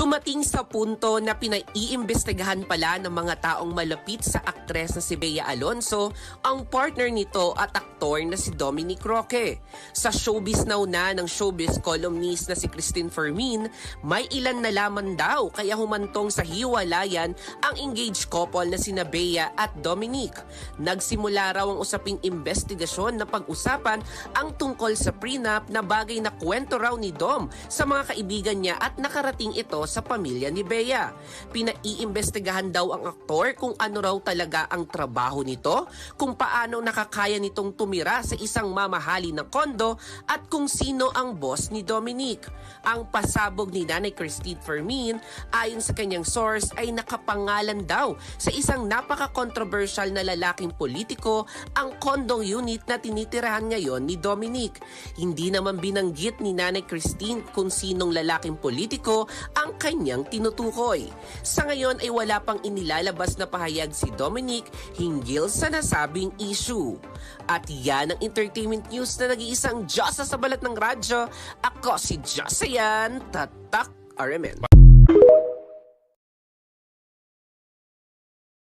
Dumating sa punto na pinaiimbestigahan pala ng mga taong malapit sa aktres na si Bea Alonzo ang partner nito at aktor na si Dominic Roque. Sa Showbiz Now na ng showbiz columnist na si Christine Fermin, may ilan na laman daw kaya humantong sa hiwalayan ang engaged couple na sina Bea at Dominic. Nagsimula raw ang usaping investigasyon na pag-usapan ang tungkol sa prenup na bagay na kwento raw ni Dom sa mga kaibigan niya at nakarating ito sa pamilya ni Bea. Pinaiimbestigahan daw ang aktor kung ano raw talaga ang trabaho nito, kung paano nakakaya nitong tumira sa isang mamahali na kondo at kung sino ang boss ni Dominic. Ang pasabog ni Nanay Christine Fermin ayon sa kanyang source ay nakapangalan daw sa isang napaka-controversial na lalaking politiko ang kondong unit na tinitirahan ngayon ni Dominic. Hindi naman binanggit ni Nanay Christine kung sinong lalaking politiko ang kanyang tinutukoy. Sa ngayon ay wala pang inilalabas na pahayag si Dominic hinggil sa nasabing issue. At yan ang entertainment news na nag-iisang Diyosa sa balat ng radyo. Ako si Josayan Tatak Aramen.